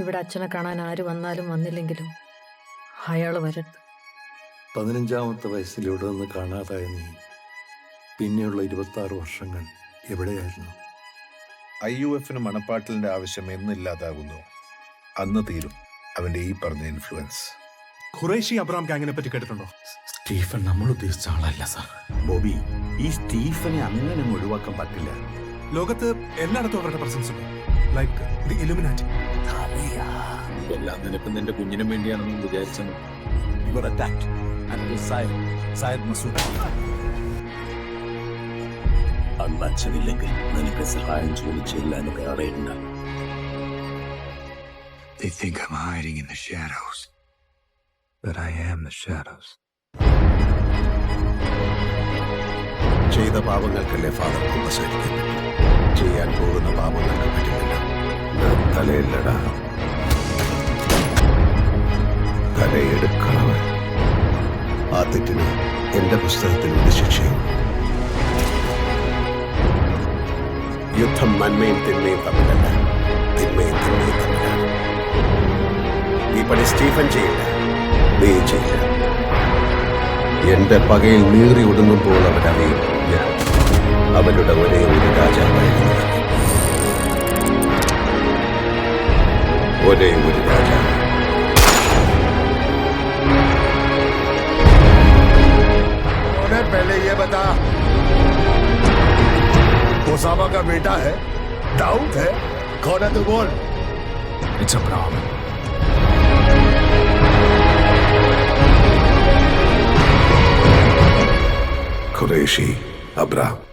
ഇവിടെ അച്ഛനെ കാണാൻ ആര് വന്നാലും വന്നില്ലെങ്കിലും അയാൾ വരരുത്. 15ാമത്തെ വയസ്സിൽ ഇവിടെ നിന്ന് കാണാതായ നീ പിന്നെയുള്ള 26 വർഷങ്ങൾ എവിടെയായിരുന്നു? IUFന് മണപ്പാട്ടിലിന്റെ ആവശ്യം എന്നില്ലാതാകുന്നു അന്ന് തീരും അവന്റെ ഈ പറഞ്ഞ ഇൻഫ്ലുവൻസ്. ഖുറൈഷി അബ്രാം ഗാങ്ങിനെ പറ്റി കേട്ടിട്ടുണ്ടോ? സ്റ്റീഫൻ നമ്മൾ ഉദ്ദേശിച്ച ആളല്ല സാർ. ബോബി, ഈ സ്റ്റീഫനെ അങ്ങനെ ഒഴിവാക്കാൻ പറ്റില്ല. ലോകത്ത് എല്ലായിടത്തും അവരുടെ പ്രസൻസ് ഉണ്ട്. Like the Illuminati. എല്ലാം നിനക്കും നിന്റെ കുഞ്ഞിനും വേണ്ടിയാണെന്ന് വിചാരിച്ചു. You were attacked and it was Syed Masood. അന്ന് അച്ഛനില്ലെങ്കിൽ നിനക്ക് സഹായം ചോദിച്ചില്ല എന്ന് അറിയണ്ട. They think I'm hiding in the shadows, but I am the shadows. ചെയ്ത പാപങ്ങൾക്കല്ലേ ഫാദർ കുമ്പസാരിക്കാൻ പറ്റും. ചെയ്യാൻ പോകുന്ന പാപങ്ങൾക്ക് പറ്റുന്നില്ല. തലയില്ലടാ, തലയെടുക്കണവൻ. ആ തെറ്റിന് എന്റെ പുസ്തകത്തിൽ ഒരു ശിക്ഷയും. യുദ്ധം നന്മയും തിന്മയും തമ്മിലല്ല, തിന്മയും തിന്മയും തമ്മിലാണ്. ഈ പണി സ്റ്റീഫൻ ചെയ്യില്ല, നീ ചെയ്യില്ല. എന്റെ പകയിൽ നീറി ഒടുങ്ങുമ്പോൾ അവരറിയും ഞാൻ അവരുടെ ഒരേ ഒരു രാജാവായിരുന്നു. ഒരേ ഒരു രാജാവ്. पहले ये बता, ओसामा का बेटा है, दाऊद है, कौन है तू बोल? It's Abraham. ഖുറൈഷി അബ്രാം.